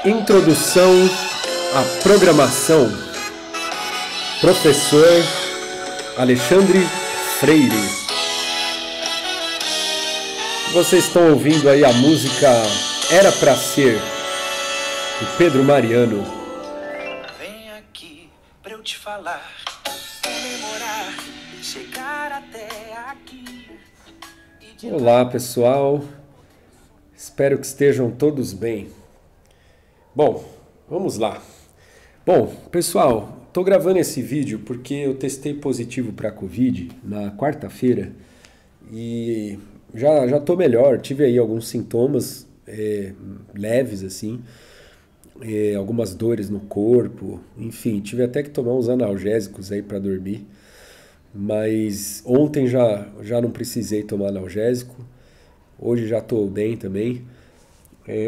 Introdução à programação. Professor Alexandre Freire. Vocês estão ouvindo aí a música Era Pra Ser, do Pedro Mariano. Vem aqui pra eu te falar, comemorar, chegar até aqui. Olá, pessoal. Espero que estejam todos bem. Bom, vamos lá. Bom, pessoal, tô gravando esse vídeo porque eu testei positivo para Covid na quarta-feira e já tô melhor. Tive aí alguns sintomas leves, assim, algumas dores no corpo, enfim, tive até que tomar uns analgésicos aí para dormir. Mas ontem já não precisei tomar analgésico, hoje já tô bem também.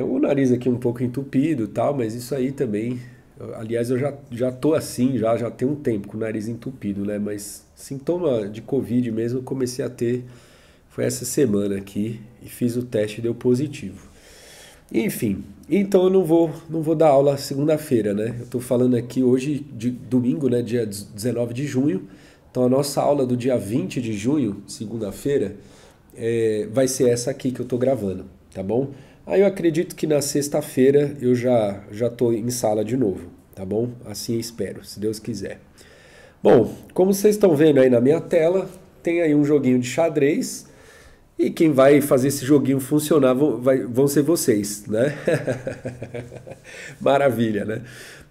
O nariz aqui um pouco entupido e tal, mas isso aí também, aliás, eu já tô assim, já tem um tempo com o nariz entupido, né? Mas sintoma de Covid mesmo eu comecei a ter, foi essa semana aqui, e fiz o teste e deu positivo. Enfim, então eu não vou dar aula segunda-feira, né? Eu tô falando aqui hoje, de domingo, né, dia 19 de junho, então a nossa aula do dia 20 de junho, segunda-feira, vai ser essa aqui que eu tô gravando, tá bom? Aí eu acredito que na sexta-feira eu já tô em sala de novo, tá bom? Assim eu espero, se Deus quiser. Bom, como vocês estão vendo aí na minha tela, tem aí um joguinho de xadrez e quem vai fazer esse joguinho funcionar vão ser vocês, né? Maravilha, né?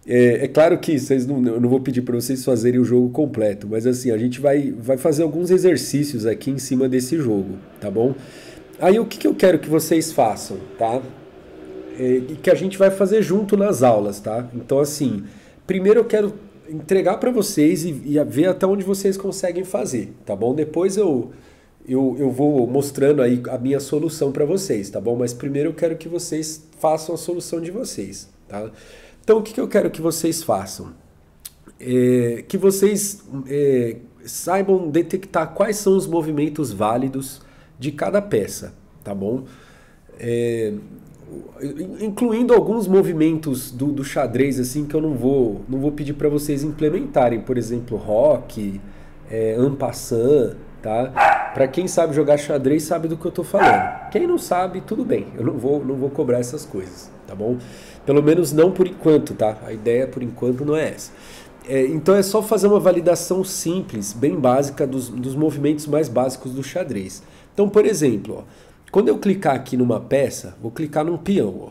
É claro que eu não vou pedir para vocês fazerem o jogo completo, mas assim, a gente vai fazer alguns exercícios aqui em cima desse jogo, tá bom? Aí o que eu quero que vocês façam, tá? E que a gente vai fazer junto nas aulas, tá? Então assim, primeiro eu quero entregar para vocês e ver até onde vocês conseguem fazer, tá bom? Depois eu vou mostrando aí a minha solução para vocês, tá bom? Mas primeiro eu quero que vocês façam a solução de vocês, tá? Então o que eu quero que vocês façam? Que vocês saibam detectar quais são os movimentos válidos de cada peça, tá bom? Incluindo alguns movimentos do xadrez assim que eu não vou pedir para vocês implementarem, por exemplo, roque, en passant, tá? Para quem sabe jogar xadrez sabe do que eu tô falando. Quem não sabe, tudo bem, eu não vou cobrar essas coisas, tá bom? Pelo menos não por enquanto, tá? A ideia por enquanto não é essa. Então é só fazer uma validação simples, bem básica dos movimentos mais básicos do xadrez. Então, por exemplo, ó, quando eu clicar aqui numa peça, vou clicar num peão. Ó.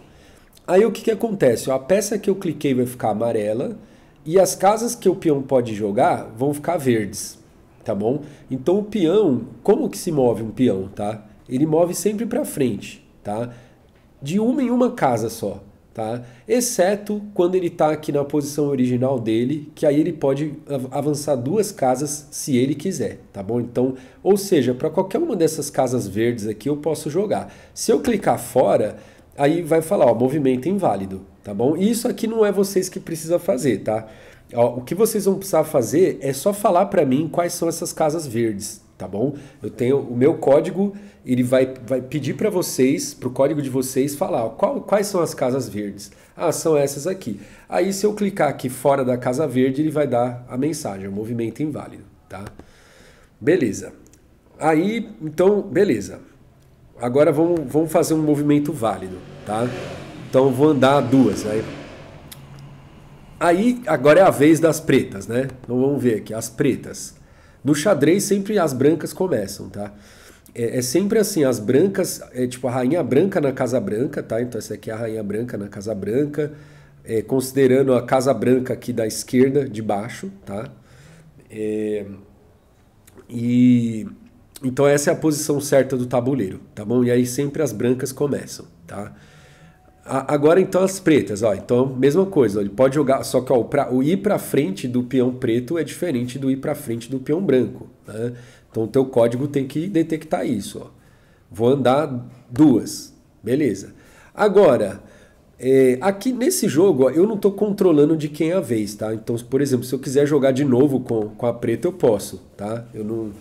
Aí o que acontece? Ó, a peça que eu cliquei vai ficar amarela e as casas que o peão pode jogar vão ficar verdes, tá bom? Então o peão, como que se move um peão, tá? Ele move sempre para frente, tá? De uma em uma casa só. Tá? Exceto quando ele está aqui na posição original dele, que aí ele pode avançar duas casas se ele quiser, tá bom? Então, ou seja, para qualquer uma dessas casas verdes aqui eu posso jogar. Se eu clicar fora, aí vai falar, ó, movimento inválido, tá bom? E isso aqui não é vocês que precisam fazer, tá? Ó, o que vocês vão precisar fazer é só falar para mim quais são essas casas verdes, tá bom? Eu tenho o meu código, ele vai pedir para vocês, para o código de vocês, falar ó, quais são as casas verdes. Ah, são essas aqui. Aí se eu clicar aqui fora da casa verde, ele vai dar a mensagem, o movimento inválido, tá? Beleza. Aí, então, beleza. Agora vamos fazer um movimento válido, tá? Então eu vou andar duas, Aí, agora é a vez das pretas, né? Então vamos ver aqui, as pretas. No xadrez sempre as brancas começam, tá? É sempre assim, as brancas, tipo a rainha branca na casa branca, tá? Então essa aqui é a rainha branca na casa branca, considerando a casa branca aqui da esquerda, de baixo, tá? Então essa é a posição certa do tabuleiro, tá bom? E aí sempre as brancas começam, tá? Agora então as pretas, ó, então mesma coisa, ó, ele pode jogar, só que ó, o ir para frente do peão preto é diferente do ir para frente do peão branco, né? Então o teu código tem que detectar isso, ó. Vou andar duas, beleza. Agora, aqui nesse jogo, ó, eu não estou controlando de quem é a vez, tá? Então, por exemplo, se eu quiser jogar de novo com a preta, eu posso, tá? Eu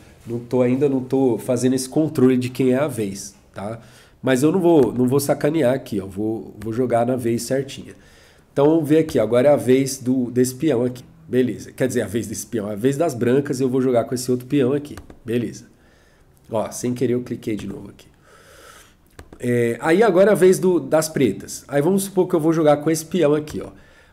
ainda não tô fazendo esse controle de quem é a vez, tá? Mas eu não vou sacanear aqui, ó. Vou jogar na vez certinha. Então vamos ver aqui, agora é a vez desse peão aqui. Beleza, quer dizer, a vez desse peão, é a vez das brancas e eu vou jogar com esse outro peão aqui. Beleza. Ó, sem querer eu cliquei de novo aqui. Aí agora é a vez das pretas. Aí vamos supor que eu vou jogar com esse peão aqui, ó.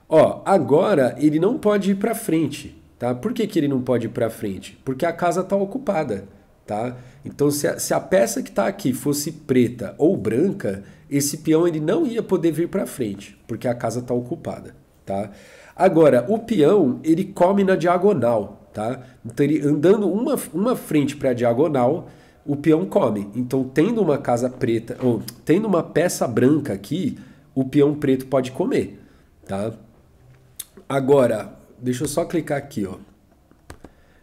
Ó, agora ele não pode ir para frente, tá? Por que que ele não pode ir para frente? Porque a casa está ocupada, tá? Então se a peça que está aqui fosse preta ou branca, esse peão ele não ia poder vir para frente, porque a casa está ocupada, tá? Agora, o peão ele come na diagonal, tá? Então ele andando uma frente para a diagonal, o peão come. Então, tendo uma casa preta, ou tendo uma peça branca aqui, o peão preto pode comer, tá? Agora, deixa eu só clicar aqui, ó.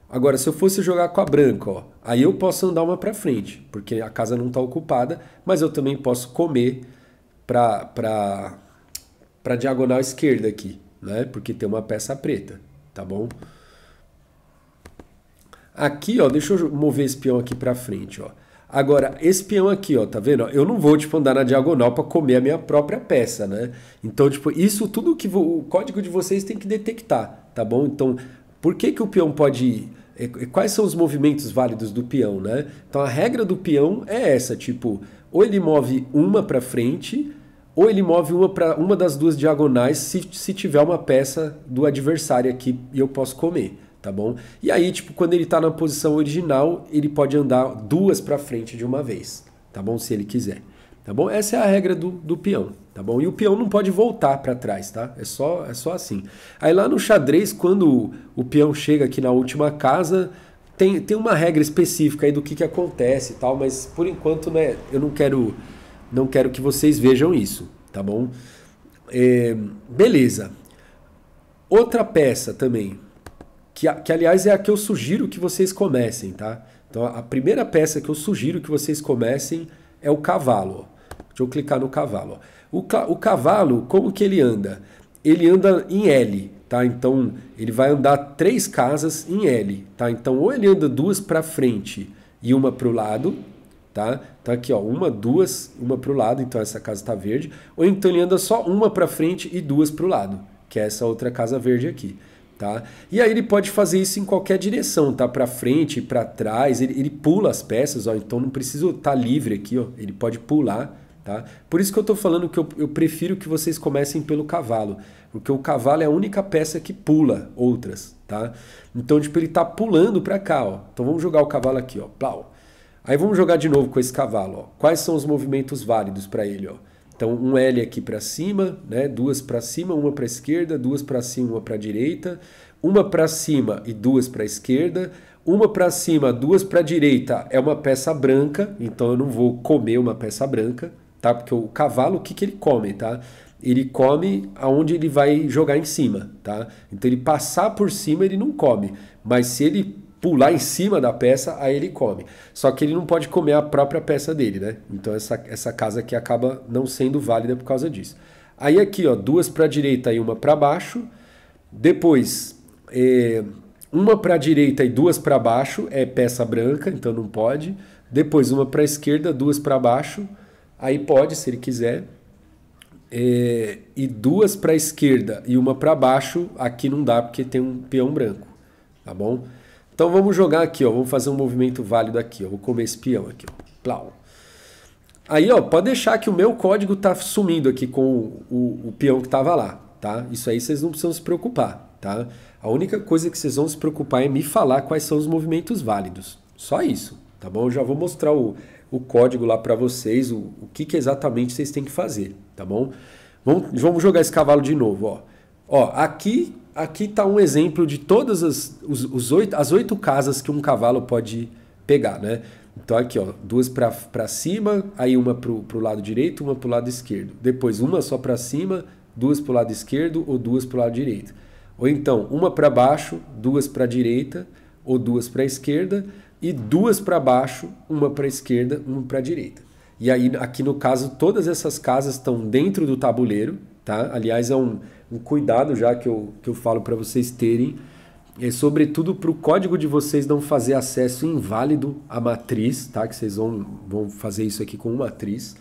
Agora, se eu fosse jogar com a branca, ó, aí eu posso andar uma para frente, porque a casa não está ocupada, mas eu também posso comer para diagonal esquerda aqui, né? Porque tem uma peça preta, tá bom? Aqui, ó, deixa eu mover esse peão aqui para frente, ó. Agora, esse peão aqui, ó, tá vendo? Eu não vou, tipo, andar na diagonal para comer a minha própria peça, né? Então, tipo, isso tudo que o código de vocês tem que detectar, tá bom? Então, por que que o peão pode ir? Quais são os movimentos válidos do peão, né? Então, a regra do peão é essa, tipo, ou ele move uma para frente, ou ele move uma das duas diagonais se tiver uma peça do adversário aqui e eu posso comer. Tá bom? E aí, tipo, quando ele tá na posição original, ele pode andar duas para frente de uma vez, tá bom? Se ele quiser, tá bom? Essa é a regra do peão, tá bom? E o peão não pode voltar para trás, tá? É só assim. Aí lá no xadrez, quando o peão chega aqui na última casa, tem uma regra específica aí do que acontece e tal, mas por enquanto, né, eu não quero que vocês vejam isso, tá bom? Beleza. Outra peça também, que aliás é a que eu sugiro que vocês comecem, tá? Então a primeira peça que eu sugiro que vocês comecem é o cavalo. Deixa eu clicar no cavalo. O cavalo, como que ele anda? Ele anda em L, tá? Então ele vai andar 3 casas em L, tá? Então ou ele anda 2 para frente e uma para o lado, tá? Então aqui, ó, 1, 2, uma para o lado, então essa casa está verde. Ou então ele anda só uma para frente e 2 para o lado, que é essa outra casa verde aqui. Tá? E aí ele pode fazer isso em qualquer direção, tá? Para frente, para trás, ele pula as peças, ó, então não precisa estar livre aqui, ó, ele pode pular, tá? Por isso que eu tô falando que eu prefiro que vocês comecem pelo cavalo, porque o cavalo é a única peça que pula outras, tá? Então, tipo, ele tá pulando para cá, ó. Então vamos jogar o cavalo aqui, ó. Plau. Aí vamos jogar de novo com esse cavalo, ó. Quais são os movimentos válidos para ele, ó? Então, um L aqui para cima, né? 2 para cima, uma para a esquerda, 2 para cima, uma para a direita, uma para cima e 2 para a esquerda, uma para cima, 2 para a direita é uma peça branca, então eu não vou comer uma peça branca, tá? Porque o cavalo, o que que ele come, tá? Ele come aonde ele vai jogar em cima, tá? Então, ele passar por cima, ele não come, mas se ele pular em cima da peça, aí ele come. Só que ele não pode comer a própria peça dele, né? Então essa casa aqui acaba não sendo válida por causa disso. Aí aqui, ó, 2 para a direita e uma para baixo. Depois, uma para a direita e 2 para baixo é peça branca, então não pode. Depois, uma para a esquerda, 2 para baixo. Aí pode, se ele quiser. E 2 para a esquerda e uma para baixo, aqui não dá porque tem um peão branco, tá bom? Então vamos jogar aqui, ó, vamos fazer um movimento válido aqui, ó, vou comer esse peão aqui, ó, plau. Aí, ó, pode deixar que o meu código tá sumindo aqui com o peão que tava lá, tá? Isso aí vocês não precisam se preocupar, tá? A única coisa que vocês vão se preocupar é me falar quais são os movimentos válidos, só isso, tá bom? Eu já vou mostrar o código lá para vocês, o que exatamente vocês têm que fazer, tá bom? Vamos jogar esse cavalo de novo, ó. Ó, aqui está um exemplo de todas as 8 casas que um cavalo pode pegar, né? Então aqui, ó, 2 para cima, aí uma pro lado direito, uma pro lado esquerdo. Depois uma só para cima, 2 pro lado esquerdo ou 2 pro lado direito. Ou então uma para baixo, 2 para direita ou 2 para esquerda e 2 para baixo, uma para esquerda, uma para direita. E aí aqui no caso todas essas casas estão dentro do tabuleiro, tá? Aliás, é um cuidado já que eu falo para vocês terem, sobretudo para o código de vocês não fazer acesso inválido à matriz, tá? Que vocês vão fazer isso aqui com uma matriz.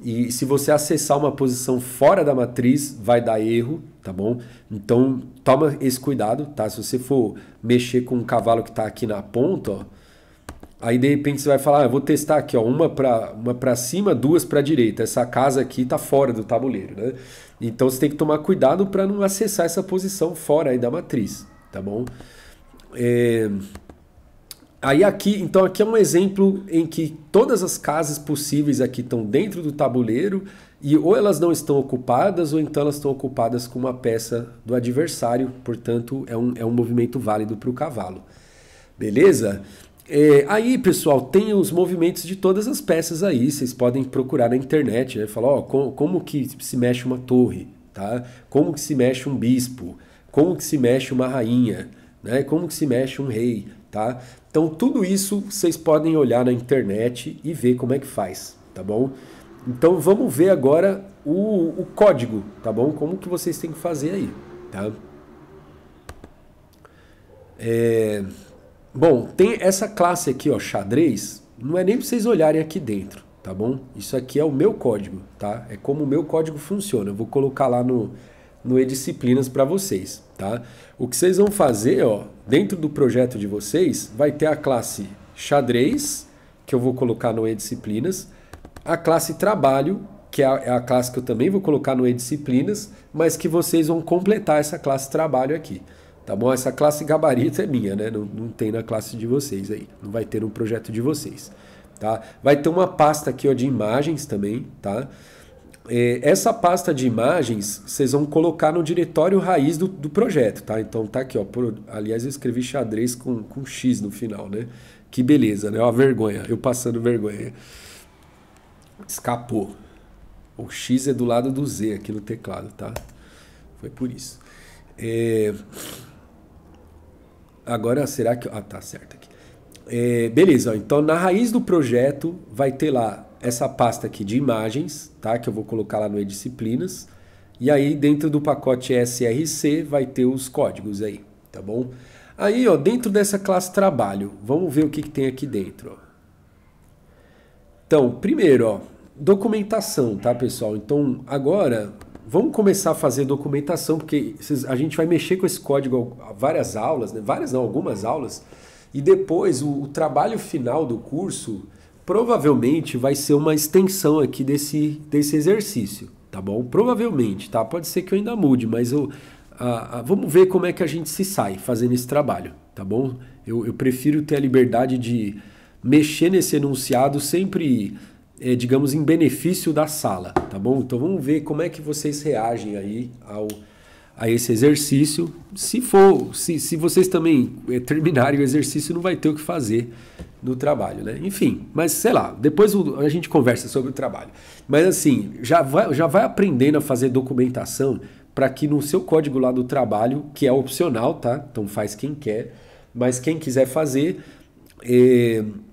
E se você acessar uma posição fora da matriz, vai dar erro, tá bom? Então toma esse cuidado, tá? Se você for mexer com um cavalo que está aqui na ponta, ó, aí de repente você vai falar, eu vou testar aqui, ó, uma para cima, duas para direita. Essa casa aqui está fora do tabuleiro, né? Então você tem que tomar cuidado para não acessar essa posição fora aí da matriz, tá bom? Aí aqui, então aqui é um exemplo em que todas as casas possíveis aqui estão dentro do tabuleiro e ou elas não estão ocupadas ou então elas estão ocupadas com uma peça do adversário, portanto é um movimento válido para o cavalo. Beleza? Aí, pessoal, tem os movimentos de todas as peças aí, vocês podem procurar na internet, né? Falar, ó, como que se mexe uma torre, tá? Como que se mexe um bispo, como que se mexe uma rainha, né? Como que se mexe um rei, tá? Então tudo isso vocês podem olhar na internet e ver como é que faz, tá bom? Então vamos ver agora o código, tá bom? Como que vocês têm que fazer aí, tá? Bom, tem essa classe aqui, ó, xadrez, não é nem para vocês olharem aqui dentro, tá bom? Isso aqui é o meu código, tá? É como o meu código funciona. Eu vou colocar lá no e-disciplinas para vocês, tá? O que vocês vão fazer, ó, dentro do projeto de vocês, vai ter a classe xadrez, que eu vou colocar no e-disciplinas, a classe trabalho, que é a classe que eu também vou colocar no e-disciplinas, mas que vocês vão completar essa classe trabalho aqui. Tá bom? Essa classe gabarito é minha, né? Não tem na classe de vocês aí. Não vai ter no projeto de vocês. Tá? Vai ter uma pasta aqui, ó, de imagens também, tá? Essa pasta de imagens vocês vão colocar no diretório raiz do projeto, tá? Então tá aqui, ó. Aliás, eu escrevi xadrez com X no final, né? Que beleza, né? Ó, vergonha. Eu passando vergonha. Escapou. O X é do lado do Z aqui no teclado, tá? Foi por isso. Agora, será que... Ah, tá certo aqui. Beleza, ó, então na raiz do projeto vai ter lá essa pasta aqui de imagens, tá? Que eu vou colocar lá no e-disciplinas. E aí dentro do pacote SRC vai ter os códigos aí, tá bom? Aí, ó, dentro dessa classe trabalho, vamos ver o que tem aqui dentro, ó. Então, primeiro, ó, documentação, tá, pessoal? Então, agora... Vamos começar a fazer documentação, porque a gente vai mexer com esse código várias aulas, né? Várias não, algumas aulas, e depois o trabalho final do curso provavelmente vai ser uma extensão aqui desse exercício, tá bom? Provavelmente, tá? Pode ser que eu ainda mude, mas vamos ver como é que a gente se sai fazendo esse trabalho, tá bom? Eu prefiro ter a liberdade de mexer nesse enunciado sempre... digamos, em benefício da sala, tá bom? Então vamos ver como é que vocês reagem aí a esse exercício. Se vocês também terminarem o exercício, não vai ter o que fazer no trabalho, né? Enfim, mas sei lá, depois a gente conversa sobre o trabalho. Mas assim, já vai aprendendo a fazer documentação para que no seu código lá do trabalho, que é opcional, tá? Então faz quem quer, mas quem quiser fazer...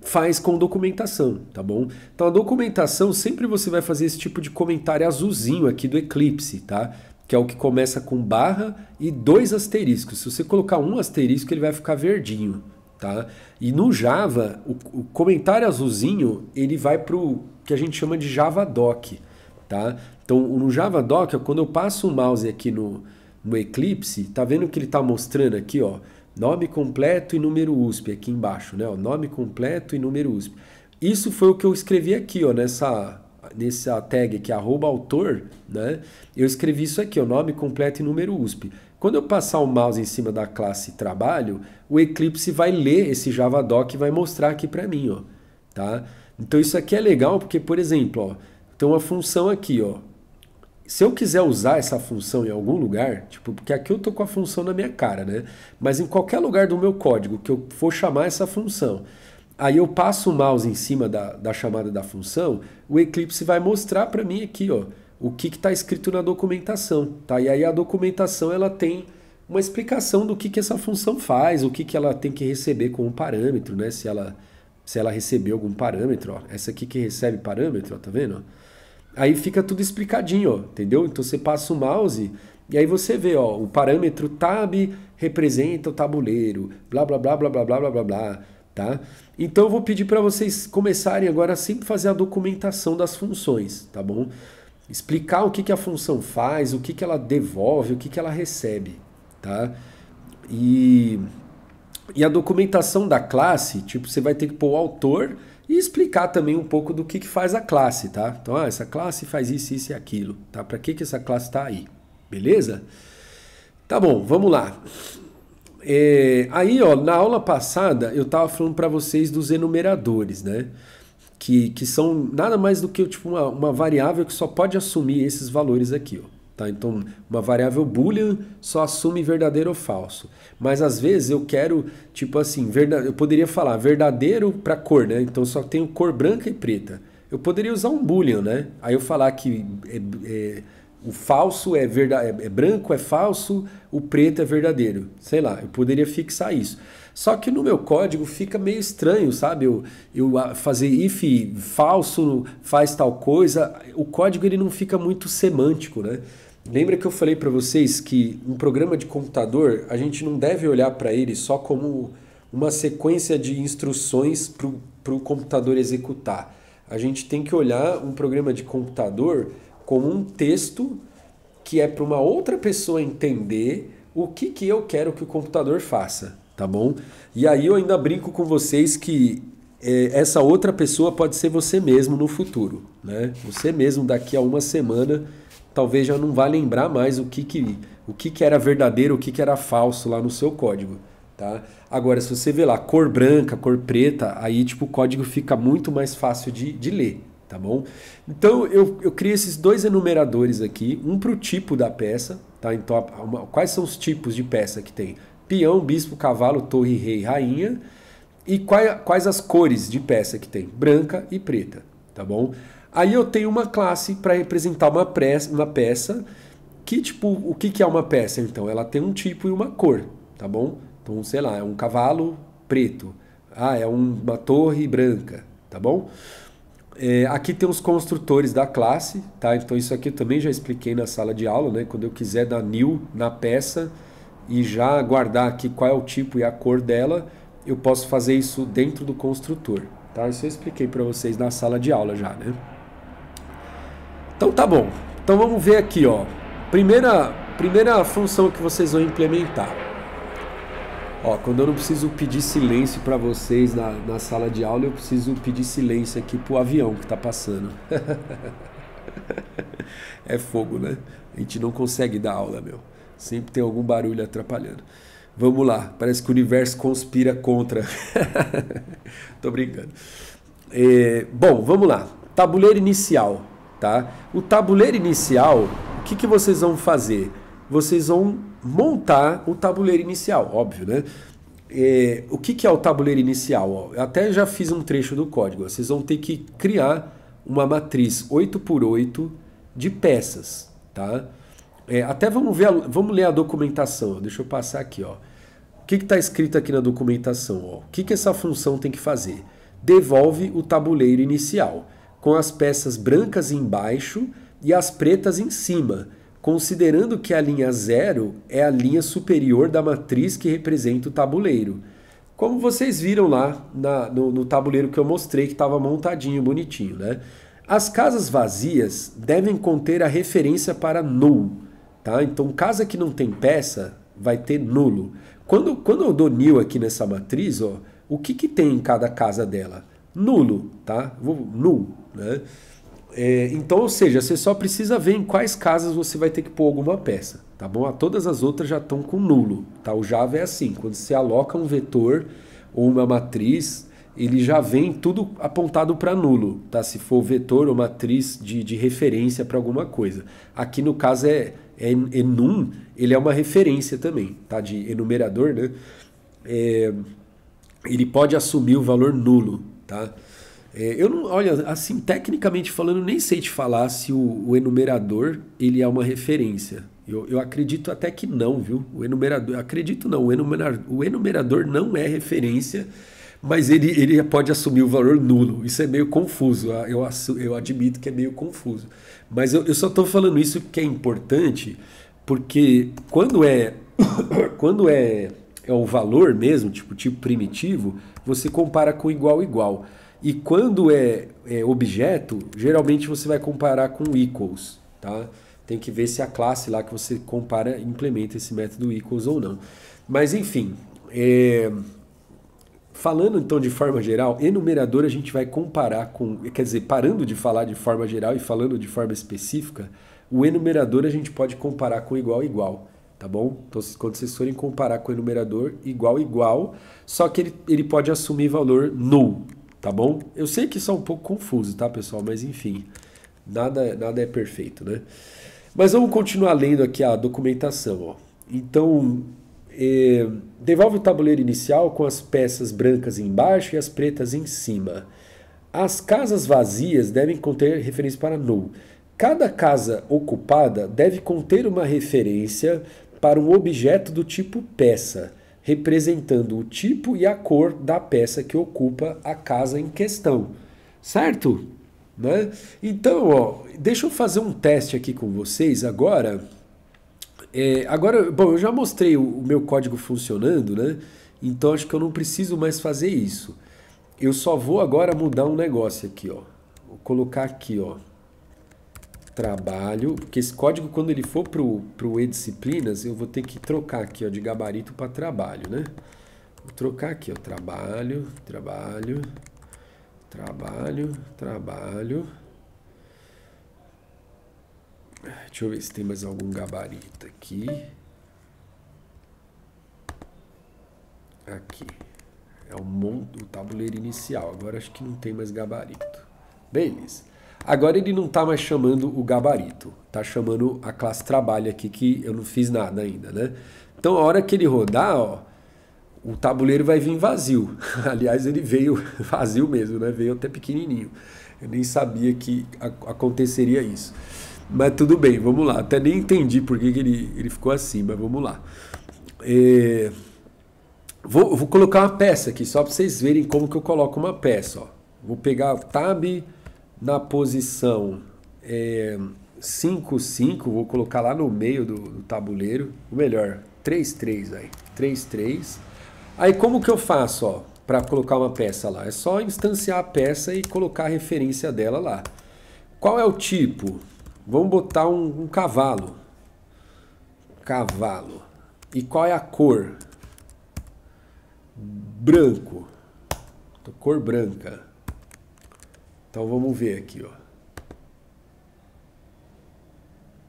faz com documentação, tá bom? Então a documentação sempre você vai fazer esse tipo de comentário azulzinho aqui do Eclipse, tá? Que é o que começa com barra e 2 asteriscos. Se você colocar um asterisco ele vai ficar verdinho, tá? E no Java o comentário azulzinho ele vai para o que a gente chama de Javadoc, tá? Então no Javadoc, quando eu passo o mouse aqui no Eclipse, tá vendo que ele tá mostrando aqui, ó? Nome completo e número USP aqui embaixo, né? Nome completo e número USP. Isso foi o que eu escrevi aqui, ó, nessa tag aqui, @autor, né? Eu escrevi isso aqui, ó, nome completo e número USP. Quando eu passar o mouse em cima da classe trabalho, o Eclipse vai ler esse Javadoc e vai mostrar aqui para mim, ó, tá? Então isso aqui é legal porque, por exemplo, ó, tem uma função aqui, ó. Se eu quiser usar essa função em algum lugar, tipo, porque aqui eu tô com a função na minha cara, né? Mas em qualquer lugar do meu código que eu for chamar essa função, aí eu passo o mouse em cima da chamada da função, o Eclipse vai mostrar para mim aqui, ó, o que está escrito na documentação, tá? E aí a documentação ela tem uma explicação do que essa função faz, o que ela tem que receber como parâmetro, né? Se ela recebeu algum parâmetro, ó. Essa aqui que recebe parâmetro, ó, tá vendo? Aí fica tudo explicadinho, ó, entendeu? Então você passa o mouse e aí você vê, ó, o parâmetro tab representa o tabuleiro, blá blá blá blá blá blá blá blá blá. tá? Então eu vou pedir para vocês começarem agora a sempre fazer a documentação das funções, tá bom? Explicar o que a função faz, o que ela devolve, o que ela recebe, tá? E a documentação da classe, tipo, você vai ter que pôr o autor e explicar também um pouco do que faz a classe, tá? Então, essa classe faz isso, isso e aquilo, tá? Para que essa classe está aí, beleza? Tá bom, vamos lá. Aí, ó, na aula passada eu tava falando para vocês dos enumeradores, né? Que são nada mais do que tipo, uma variável que só pode assumir esses valores aqui, ó. Tá? Então, uma variável boolean só assume verdadeiro ou falso. Mas às vezes eu quero, tipo assim, eu poderia falar verdadeiro para cor, né? Então só tenho cor branca e preta. Eu poderia usar um boolean, né? Aí eu falar que o falso é branco, é falso, o preto é verdadeiro. Sei lá, eu poderia fixar isso. Só que no meu código fica meio estranho, sabe? Eu fazer if falso faz tal coisa, o código ele não fica muito semântico, né? Lembra que eu falei para vocês que um programa de computador, a gente não deve olhar para ele só como uma sequência de instruções para o computador executar. A gente tem que olhar um programa de computador como um texto que é para uma outra pessoa entender o que eu quero que o computador faça, tá bom? E aí eu ainda brinco com vocês que essa outra pessoa pode ser você mesmo no futuro, né? Você mesmo daqui a uma semana talvez já não vá lembrar mais o que era verdadeiro, o que era falso lá no seu código, tá? Agora, se você vê lá cor branca, cor preta, aí tipo o código fica muito mais fácil de ler, tá bom? Então eu criei esses dois enumeradores aqui, um para o tipo da peça, tá? Então quais são os tipos de peça que tem? Peão, bispo, cavalo, torre, rei, rainha. E quais as cores de peça que tem? Branca e preta, tá bom? Aí eu tenho uma classe para representar uma peça que, tipo, o que é uma peça, então? Ela tem um tipo e uma cor, tá bom? Então, sei lá, é um cavalo preto. É uma torre branca, tá bom? Aqui tem os construtores da classe, tá? Então isso aqui eu também já expliquei na sala de aula, né? Quando eu quiser dar new na peça e já guardar aqui qual é o tipo e a cor dela, eu posso fazer isso dentro do construtor, tá? Isso eu expliquei para vocês na sala de aula já, né? Então tá bom. Então vamos ver aqui, ó. Primeira função que vocês vão implementar. Ó, quando eu não preciso pedir silêncio para vocês na sala de aula, eu preciso pedir silêncio aqui pro avião que tá passando. É fogo, né? A gente não consegue dar aula, meu. Sempre tem algum barulho atrapalhando. Vamos lá, parece que o universo conspira contra. Tô brincando. Bom, vamos lá. Tabuleiro inicial, tá? O tabuleiro inicial, o que vocês vão fazer? Vocês vão montar o tabuleiro inicial, óbvio, né? O que é o tabuleiro inicial? Ó, eu até já fiz um trecho do código. Vocês vão ter que criar uma matriz 8x8 de peças, tá? Até vamos ler a documentação. Deixa eu passar aqui, ó. O que está escrito aqui na documentação? Ó? O que essa função tem que fazer? Devolve o tabuleiro inicial, com as peças brancas embaixo e as pretas em cima, considerando que a linha 0 é a linha superior da matriz que representa o tabuleiro. Como vocês viram lá no tabuleiro que eu mostrei, que estava montadinho, bonitinho, né? As casas vazias devem conter a referência para null, tá? Então, casa que não tem peça vai ter nulo. Quando eu dou nil aqui nessa matriz, ó, o que tem em cada casa dela? Nulo, tá? Null, né? Então, ou seja, você só precisa ver em quais casas você vai ter que pôr alguma peça, tá bom? Todas as outras já estão com nulo, tá? O Java é assim, quando você aloca um vetor ou uma matriz, ele já vem tudo apontado para nulo, tá? Se for vetor ou matriz de referência para alguma coisa. Aqui no caso enum, ele é uma referência também, tá? De enumerador, né? Ele pode assumir o valor nulo, tá? Eu não, olha, assim, tecnicamente falando, nem sei te falar se o enumerador ele é uma referência. Eu acredito até que não, viu? O enumerador não é referência, mas ele pode assumir o valor nulo. Isso é meio confuso, eu admito que é meio confuso. Mas eu só estou falando isso porque é importante, porque quando é o valor mesmo, tipo primitivo, você compara com igual igual. E quando é objeto, geralmente você vai comparar com equals, tá? Tem que ver se a classe lá que você compara implementa esse método equals ou não. Mas enfim, falando então de forma geral, enumerador a gente vai comparar com, quer dizer, parando de falar de forma geral e falando de forma específica, o enumerador a gente pode comparar com igual igual, tá bom? Então quando vocês forem comparar com o enumerador, igual igual, só que ele pode assumir valor null, tá bom? Eu sei que isso é um pouco confuso, tá, pessoal? Mas enfim, nada é perfeito, né? Mas vamos continuar lendo aqui a documentação, ó. Então, devolve o tabuleiro inicial com as peças brancas embaixo e as pretas em cima. As casas vazias devem conter referência para null. Cada casa ocupada deve conter uma referência para um objeto do tipo peça, representando o tipo e a cor da peça que ocupa a casa em questão. Certo? Né? Então, ó, deixa eu fazer um teste aqui com vocês agora. Bom, eu já mostrei o meu código funcionando, né? Então acho que eu não preciso mais fazer isso. Eu só vou agora mudar um negócio aqui, ó. Vou colocar aqui, ó, trabalho, porque esse código quando ele for pro e-disciplinas, eu vou ter que trocar aqui, ó, de gabarito para trabalho, né? Vou trocar aqui, ó, trabalho. Deixa eu ver se tem mais algum gabarito aqui. Aqui. É o tabuleiro inicial. Agora acho que não tem mais gabarito. Beleza. Agora ele não está mais chamando o gabarito. Está chamando a classe trabalho aqui, que eu não fiz nada ainda, né? Então a hora que ele rodar, ó, o tabuleiro vai vir vazio. Aliás, ele veio vazio mesmo, né? Veio até pequenininho. Eu nem sabia que aconteceria isso. Mas tudo bem, vamos lá. Até nem entendi por que ele ficou assim, mas vamos lá. Vou colocar uma peça aqui, só para vocês verem como que eu coloco uma peça. Ó. Vou pegar o tab na posição 5, 5, vou colocar lá no meio do tabuleiro. Ou melhor, 3, 3 aí. 3, 3. Aí como que eu faço para colocar uma peça lá? É só instanciar a peça e colocar a referência dela lá. Qual é o tipo? Vamos botar um cavalo. Cavalo. E qual é a cor? Branco. Cor branca. Então vamos ver aqui, ó.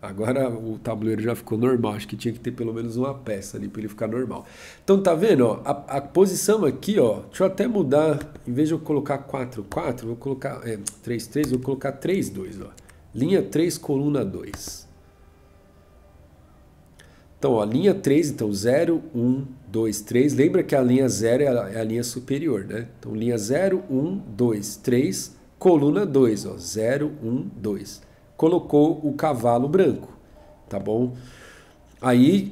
Agora o tabuleiro já ficou normal. Acho que tinha que ter pelo menos uma peça ali para ele ficar normal. Então tá vendo, ó? A posição aqui, ó. Deixa eu até mudar. Em vez de eu colocar 4, 4, vou colocar 3, 3, vou colocar 3, 2, ó. Linha 3, coluna 2. Então, ó, linha 3, então 0, 1, 2, 3. Lembra que a linha 0 é a linha superior, né? Então, linha 0, 1, 2, 3, coluna 2, ó. 0, 1, 2. Colocou o cavalo branco, tá bom? Aí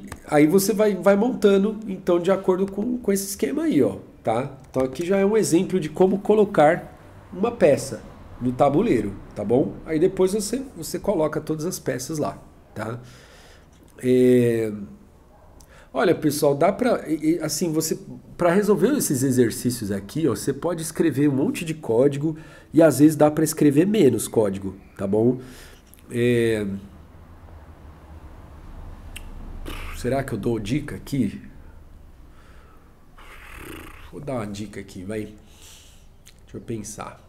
você vai montando, então, de acordo com esse esquema aí, ó, tá? Então, aqui já é um exemplo de como colocar uma peça no tabuleiro, tá bom? Aí depois você coloca todas as peças lá, tá? Olha, pessoal, dá pra... Assim, para resolver esses exercícios aqui, ó, você pode escrever um monte de código e às vezes dá para escrever menos código, tá bom? Será que eu dou dica aqui? Vou dar uma dica aqui, vai. Deixa eu pensar.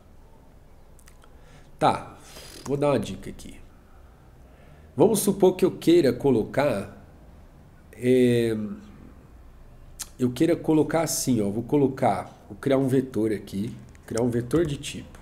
Tá, vou dar uma dica aqui. Vamos supor que eu queira colocar... eu queira colocar assim, ó. Vou criar um vetor aqui. Criar um vetor de tipo.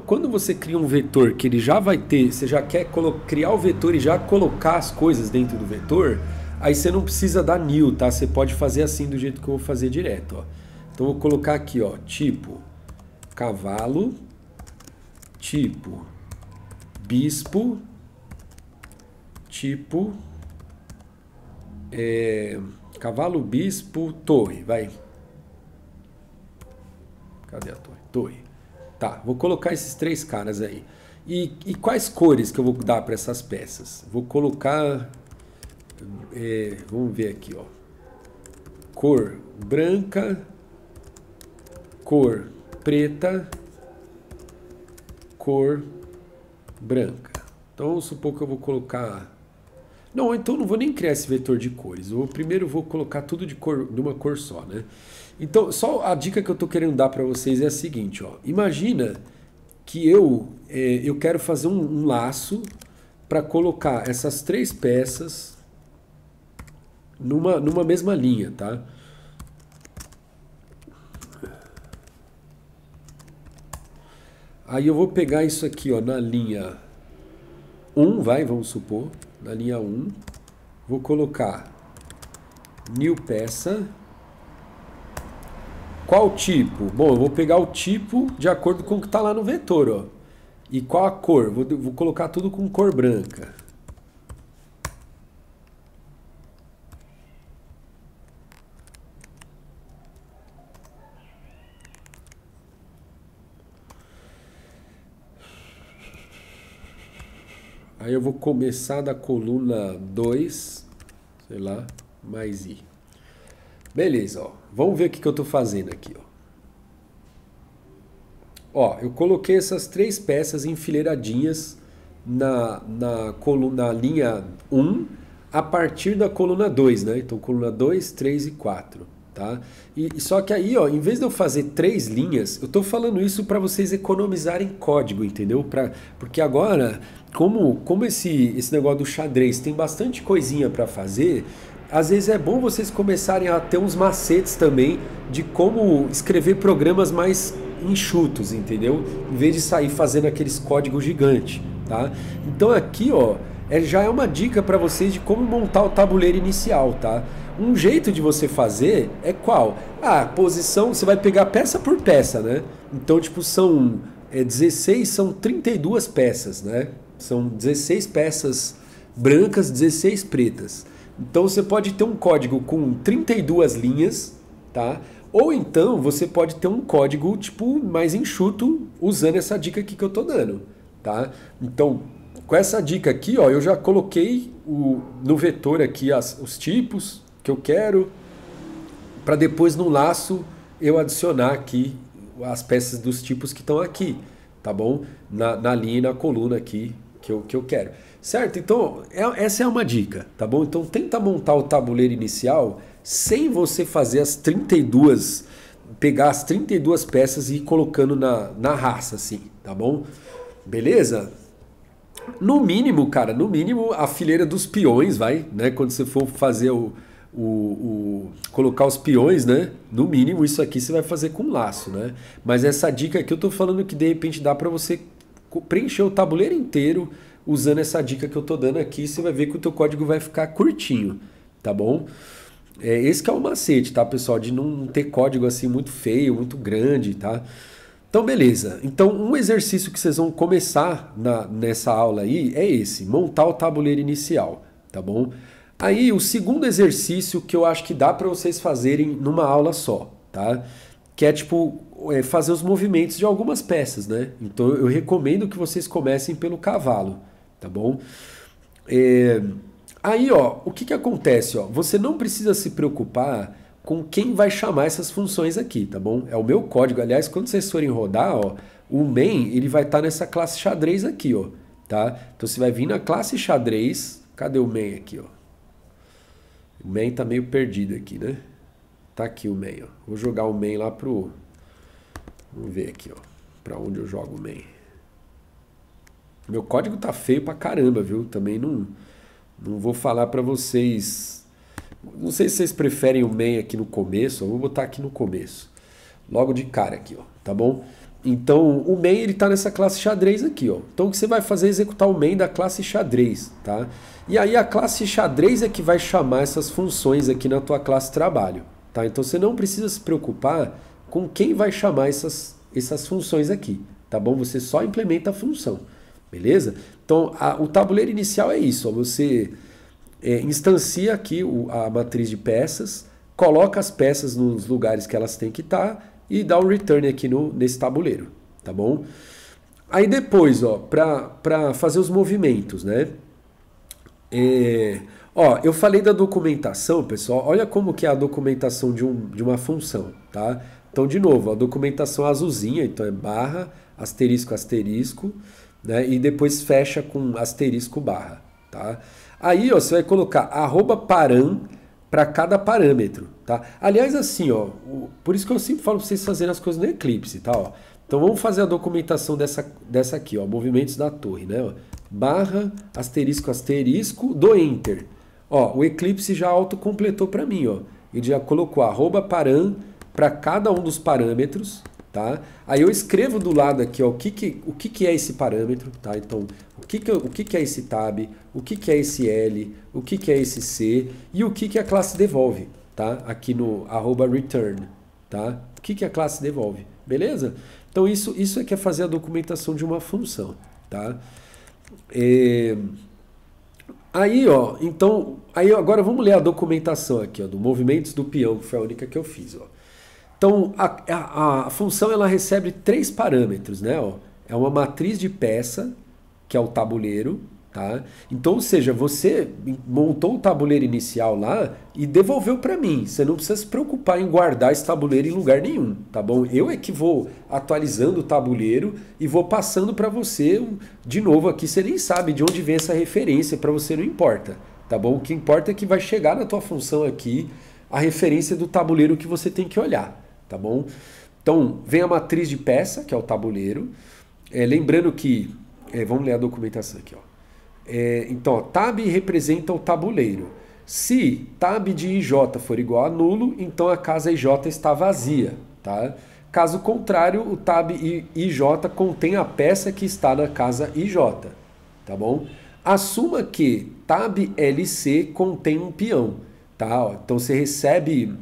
Quando você cria um vetor que ele já vai ter... Você já quer criar o vetor e já colocar as coisas dentro do vetor... Aí você não precisa dar new, tá? Você pode fazer assim do jeito que eu vou fazer direto, ó. Então eu vou colocar aqui, ó, tipo cavalo, tipo bispo, tipo cavalo, bispo, torre, vai. Cadê a torre? Torre. Tá, vou colocar esses 3 caras aí. E quais cores que eu vou dar para essas peças? Vou colocar Vamos ver aqui, ó. Cor branca, cor preta, cor branca. Então vamos supor que eu vou colocar... Não, então não vou nem criar esse vetor de cores. Primeiro vou colocar tudo de uma cor só, né? Então, só a dica que eu estou querendo dar para vocês é a seguinte, ó. Imagina que eu quero fazer um laço para colocar essas 3 peças numa mesma linha, tá? Aí eu vou pegar isso aqui, ó, na linha 1, vamos supor, na linha 1, vou colocar new peça. Qual tipo? Bom, eu vou pegar o tipo de acordo com o que está lá no vetor, ó. E qual a cor? Vou colocar tudo com cor branca. Aí eu vou começar da coluna 2, sei lá, mais I. Beleza, ó. Vamos ver o que eu estou fazendo aqui, ó. Ó, eu coloquei essas 3 peças enfileiradinhas na linha 1 a partir da coluna 2, né? Então, coluna 2, 3 e 4, tá? Só que aí, ó, em vez de eu fazer 3 linhas, eu estou falando isso para vocês economizarem código, entendeu? Porque agora, como esse negócio do xadrez tem bastante coisinha para fazer, às vezes é bom vocês começarem a ter uns macetes também de como escrever programas mais enxutos, entendeu? Em vez de sair fazendo aqueles códigos gigantes, tá? Então aqui, ó, já é uma dica para vocês de como montar o tabuleiro inicial, tá? Um jeito de você fazer é qual? A posição, você vai pegar peça por peça, né? Então, tipo, são 32 peças, né? São 16 peças brancas, 16 pretas. Então você pode ter um código com 32 linhas, tá? Ou então você pode ter um código tipo mais enxuto usando essa dica aqui que eu tô dando, tá? Então, com essa dica aqui, ó, eu já coloquei no vetor aqui os tipos que eu quero, para depois no laço eu adicionar aqui as peças dos tipos que estão aqui, tá bom? Na linha e na coluna aqui que eu quero. Certo? Então, essa é uma dica, tá bom? Então, tenta montar o tabuleiro inicial sem você fazer pegar as 32 peças e ir colocando na raça, assim, tá bom? Beleza? No mínimo, cara, a fileira dos peões, né? Quando você for fazer colocar os peões, né? No mínimo, isso aqui você vai fazer com laço, né? Mas essa dica aqui eu tô falando que de repente dá para você preencher o tabuleiro inteiro usando essa dica que eu tô dando aqui. Você vai ver que o teu código vai ficar curtinho, tá bom? Esse que é o macete, tá, pessoal? De não ter código assim muito feio, muito grande, tá? Então, beleza. Então, um exercício que vocês vão começar nessa aula aí é esse, montar o tabuleiro inicial, tá bom? Aí, o segundo exercício que eu acho que dá para vocês fazerem numa aula só, tá? Que é, tipo, fazer os movimentos de algumas peças, né? Então, eu recomendo que vocês comecem pelo cavalo, tá bom? Aí, ó, o que acontece, ó? Você não precisa se preocupar com quem vai chamar essas funções aqui, tá bom? É o meu código. Aliás, quando vocês forem rodar, ó, o main, ele vai estar nessa classe xadrez aqui, ó, tá? Então você vai vir na classe xadrez. Cadê o main aqui, ó? O main tá meio perdido aqui, né? Tá aqui o main, ó. Vou jogar o main lá pro... Vamos ver aqui, ó. Pra onde eu jogo o main. Meu código tá feio pra caramba, viu? Também não vou falar pra vocês... Não sei se vocês preferem o main aqui no começo. Eu vou botar aqui no começo. Logo de cara aqui, ó. Tá bom? Então, o main, ele tá nessa classe xadrez aqui, ó. Então, o que você vai fazer é executar o main da classe xadrez, tá? E aí, a classe xadrez é que vai chamar essas funções aqui na tua classe trabalho, tá? Então, você não precisa se preocupar com quem vai chamar essas funções aqui, tá bom? Você só implementa a função, beleza? Então, o tabuleiro inicial é isso, ó. Você... instancia aqui a matriz de peças, coloca as peças nos lugares que elas têm que estar e dá um return aqui nesse tabuleiro, tá bom? Aí depois, ó, para fazer os movimentos, né? Ó, eu falei da documentação, pessoal. Olha como que é a documentação de uma função, tá? Então, de novo, a documentação azulzinha, então é barra, asterisco, asterisco, né? E depois fecha com asterisco barra, tá? Aí, ó, você vai colocar @param para cada parâmetro, tá? Aliás, assim, ó, por isso que eu sempre falo para vocês fazerem as coisas no Eclipse, tá? Ó. Então, vamos fazer a documentação dessa aqui, ó, movimentos da torre, né? Ó, barra, asterisco, asterisco, do Enter. Ó, o Eclipse já autocompletou para mim, ó. Ele já colocou @param para cada um dos parâmetros, tá? Aí eu escrevo do lado aqui, ó, o que é esse parâmetro, tá? Então, o que é esse tab, o que é esse L, o que é esse C e o que a classe devolve, tá? Aqui no @return, tá? O que a classe devolve, beleza? Então isso é que é fazer a documentação de uma função, tá? Aí, ó, então, aí agora vamos ler a documentação aqui, ó, do movimentos do peão, que foi a única que eu fiz, ó. Então, a função ela recebe 3 parâmetros, né? Ó. É uma matriz de peça, que é o tabuleiro, tá? Então, ou seja, você montou o tabuleiro inicial lá e devolveu para mim. Você não precisa se preocupar em guardar esse tabuleiro em lugar nenhum, tá bom? Eu é que vou atualizando o tabuleiro e vou passando para você de novo aqui. Você nem sabe de onde vem essa referência, para você não importa, tá bom? O que importa é que vai chegar na tua função aqui a referência do tabuleiro que você tem que olhar, tá bom? Então, vem a matriz de peça, que é o tabuleiro. Lembrando que... vamos ler a documentação aqui, ó. Então, ó, tab representa o tabuleiro. Se tab de IJ for igual a nulo, então a casa IJ está vazia, tá? Caso contrário, o tab IJ contém a peça que está na casa IJ, tá bom? Assuma que tab LC contém um peão, tá? Ó, então você recebe,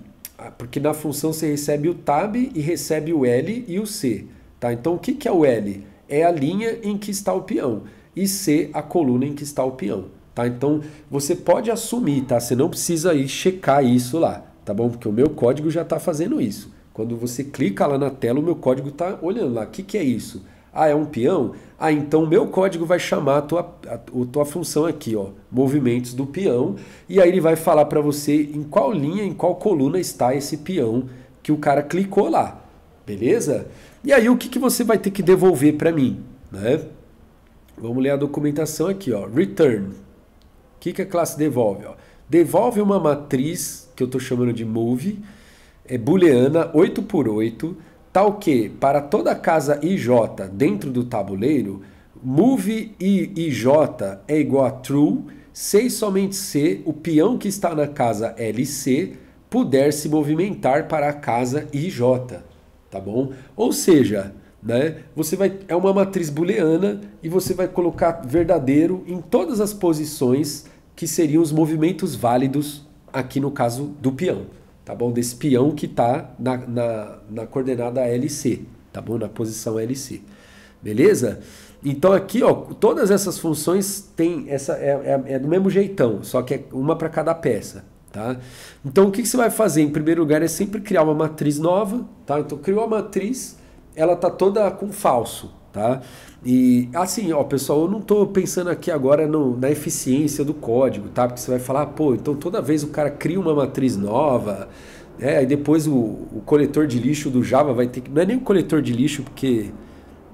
porque na função você recebe o tab e recebe o L e o C, tá? Então o que é o L? É a linha em que está o peão. E C, a coluna em que está o peão, tá? Então, você pode assumir, tá? Você não precisa ir checar isso lá, tá bom? Porque o meu código já está fazendo isso. Quando você clica lá na tela, o meu código está olhando lá. O que é isso? Ah, é um peão? Ah, então o meu código vai chamar a tua função aqui, ó, movimentos do peão, e aí ele vai falar para você em qual linha, em qual coluna está esse peão que o cara clicou lá, beleza? E aí o que você vai ter que devolver para mim, né? Vamos ler a documentação aqui, ó. Return. O que a classe devolve? Ó? Devolve uma matriz, que eu estou chamando de move, booleana 8x8, tal que, para toda casa IJ dentro do tabuleiro, move IJ é igual a true, se e somente se o peão que está na casa LC puder se movimentar para a casa IJ, tá bom? Ou seja... né? É uma matriz booleana e você vai colocar verdadeiro em todas as posições que seriam os movimentos válidos aqui no caso do peão, tá bom? Desse peão que está na coordenada LC, tá bom? Na posição LC, beleza? Então aqui, ó, todas essas funções tem do mesmo jeitão, só que é uma para cada peça, tá? Então o que você vai fazer? Em primeiro lugar é sempre criar uma matriz nova, tá? Então criou a matriz, ela tá toda com falso, tá? E assim, ó, pessoal, eu não tô pensando aqui agora na eficiência do código, tá? Porque você vai falar, pô, então toda vez o cara cria uma matriz nova, aí depois o coletor de lixo do Java vai ter que... Não é nem o coletor de lixo, porque...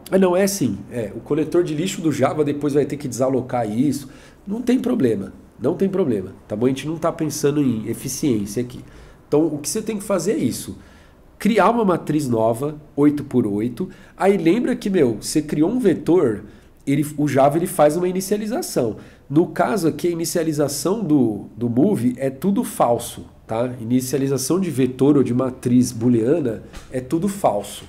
não, é assim, o coletor de lixo do Java depois vai ter que desalocar isso. Não tem problema, não tem problema, tá bom? A gente não tá pensando em eficiência aqui. Então, o que você tem que fazer é isso. Criar uma matriz nova, 8x8. Aí lembra que, você criou um vetor, o Java ele faz uma inicialização. No caso aqui, a inicialização do move é tudo falso, tá? Inicialização de vetor ou de matriz booleana é tudo falso.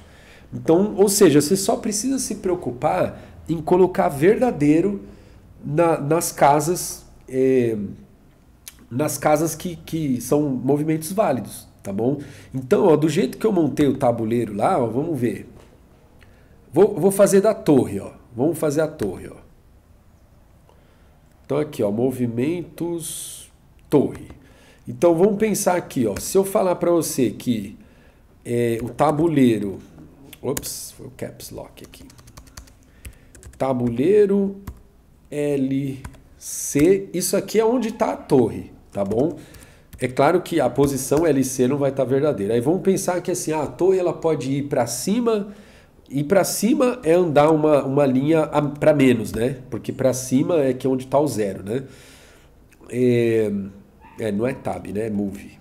Então, ou seja, você só precisa se preocupar em colocar verdadeiro nas casas que são movimentos válidos. Tá bom? Então, ó, do jeito que eu montei o tabuleiro lá, ó, vamos ver. Vou fazer da torre, ó. Vamos fazer a torre, ó. Então aqui, ó, movimentos torre. Então vamos pensar aqui, ó. Se eu falar para você que o tabuleiro, ops, foi o caps lock aqui. Tabuleiro LC. C, isso aqui é onde está a torre, tá bom? É claro que a posição LC não vai estar verdadeira. Aí vamos pensar que assim, a torre ela pode ir para cima, e para cima é andar uma linha para menos, né? Porque para cima é que é onde está o zero, né? Não é tab, né? É move.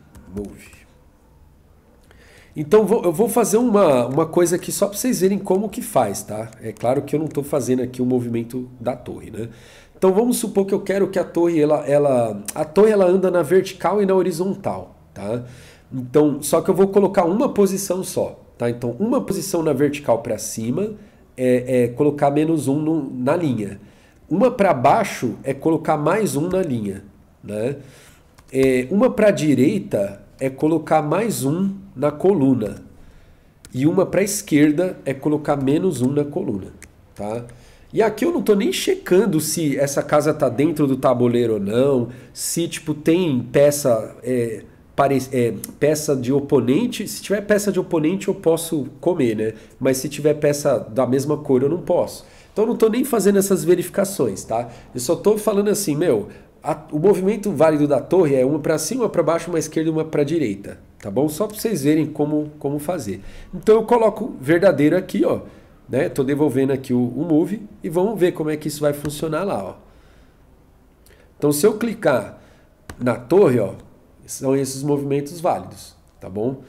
Então eu vou fazer uma coisa aqui só para vocês verem como que faz, tá? É claro que eu não estou fazendo aqui o movimento da torre, né? Então vamos supor que eu quero que a torre ela anda na vertical e na horizontal, tá? Então, só que eu vou colocar uma posição só, tá? Então, uma posição na vertical para cima é colocar -1 na linha. Uma para baixo é colocar +1 na linha, né? Uma para a direita é colocar +1 na coluna. E uma para a esquerda é colocar -1 na coluna, tá? E aqui eu não estou nem checando se essa casa está dentro do tabuleiro ou não, se tipo tem peça peça de oponente. Se tiver peça de oponente eu posso comer, né? Mas se tiver peça da mesma cor eu não posso. Então eu não estou nem fazendo essas verificações, tá? Eu só estou falando assim, o movimento válido da torre é uma para cima, uma para baixo, uma esquerda e uma para direita, tá bom? Só para vocês verem como fazer. Então eu coloco verdadeiro aqui, ó, né? Tô devolvendo aqui o move e vamos ver como é que isso vai funcionar lá, ó. Então se eu clicar na torre, ó, são esses movimentos válidos, tá bom?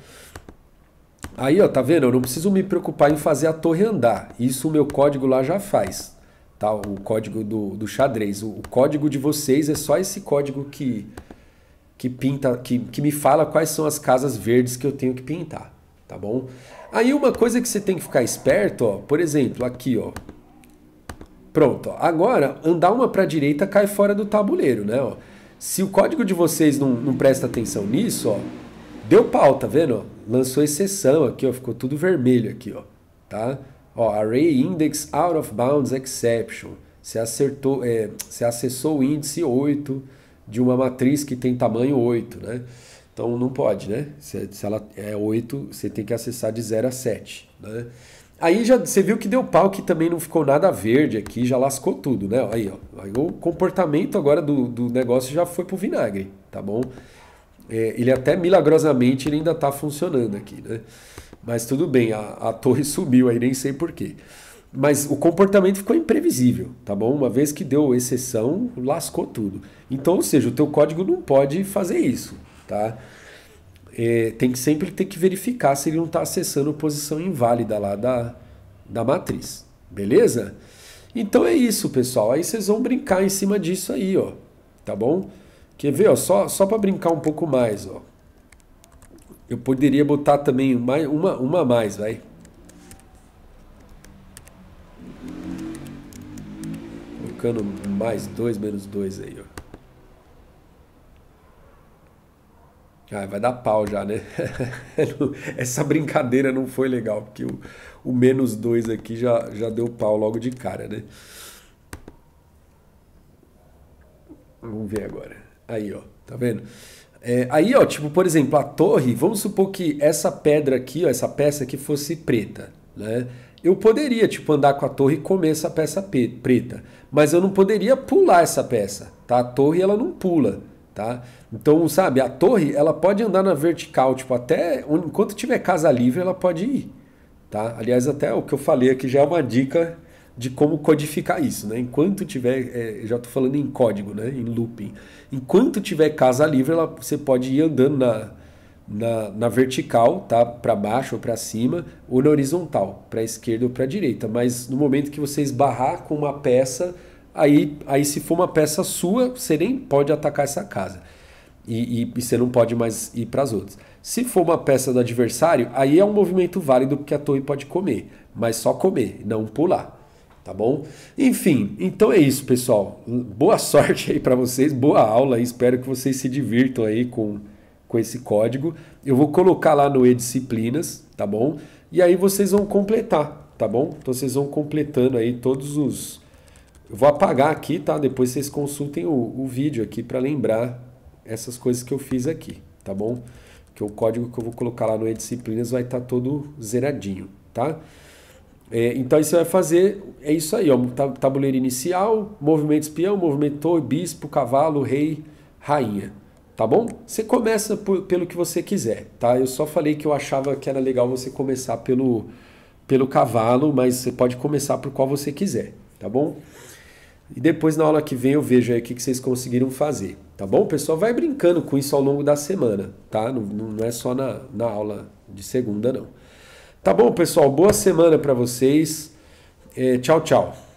Aí, ó, tá vendo? Eu não preciso me preocupar em fazer a torre andar. Isso o meu código lá já faz. Tá, o código do xadrez. O código de vocês é só esse código que pinta, que me fala quais são as casas verdes que eu tenho que pintar, tá bom? Aí uma coisa que você tem que ficar esperto, ó, por exemplo, aqui, ó. Pronto, ó, agora andar uma para a direita cai fora do tabuleiro, né? Ó. Se o código de vocês não presta atenção nisso, ó, deu pau, tá vendo? Lançou exceção aqui, ó, ficou tudo vermelho aqui, ó, tá? Ó, Array Index Out of Bounds Exception. Você acessou o índice 8 de uma matriz que tem tamanho 8, né? Então não pode, né? Se ela é 8, você tem que acessar de 0 a 7, né? Aí já você viu que deu pau, que também não ficou nada verde aqui, já lascou tudo, né? Aí, ó, aí o comportamento agora do negócio já foi pro vinagre, tá bom? Ele até milagrosamente ele ainda tá funcionando aqui, né? Mas tudo bem, a torre subiu aí, nem sei porquê. Mas o comportamento ficou imprevisível, tá bom? Uma vez que deu exceção, lascou tudo. Então, ou seja, o teu código não pode fazer isso, tá? Tem que sempre ter que verificar se ele não está acessando posição inválida lá da matriz, beleza? Então é isso, pessoal. Aí vocês vão brincar em cima disso aí, ó, tá bom? Quer ver, ó, só para brincar um pouco mais, ó. Eu poderia botar também uma a mais, vai. Colocando +2, -2 aí, ó. Ah, vai dar pau já, né? Essa brincadeira não foi legal, porque o -2 aqui já deu pau logo de cara, né? Vamos ver agora. Aí, ó, tá vendo? Aí, ó, tipo, por exemplo, a torre, vamos supor que essa pedra aqui, ó, essa peça aqui fosse preta, né? Eu poderia, tipo, andar com a torre e comer essa peça preta, mas eu não poderia pular essa peça, tá? A torre, ela não pula, tá? Então, sabe, a torre, ela pode andar na vertical, tipo, até enquanto tiver casa livre, ela pode ir, tá? Aliás, até o que eu falei aqui já é uma dica de como codificar isso, né? Enquanto tiver, já tô falando em código, né? Em looping. Enquanto tiver casa livre, você pode ir andando na vertical, tá? Para baixo ou para cima, ou na horizontal, para a esquerda ou para a direita. Mas no momento que você esbarrar com uma peça, aí se for uma peça sua, você nem pode atacar essa casa. E você não pode mais ir para as outras. Se for uma peça do adversário, aí é um movimento válido porque a torre pode comer, mas só comer, não pular, tá bom? Enfim, então é isso, pessoal. Boa sorte aí para vocês, boa aula, espero que vocês se divirtam aí com esse código. Eu vou colocar lá no e-disciplinas, tá bom? E aí vocês vão completar, tá bom? Então vocês vão completando aí todos os... Eu vou apagar aqui, tá? Depois vocês consultem o vídeo aqui para lembrar essas coisas que eu fiz aqui, tá bom? Que o código que eu vou colocar lá no e-disciplinas vai estar todo zeradinho, tá? Então aí você vai fazer, é isso aí, ó, tabuleiro inicial, movimentos peão, movimento torre, bispo, cavalo, rei, rainha, tá bom? Você começa pelo que você quiser, tá? Eu só falei que eu achava que era legal você começar pelo cavalo, mas você pode começar por qual você quiser, tá bom? E depois na aula que vem eu vejo aí o que vocês conseguiram fazer, tá bom? O pessoal vai brincando com isso ao longo da semana, tá? Não é só na aula de segunda, não. Tá bom, pessoal? Boa semana para vocês. Tchau, tchau.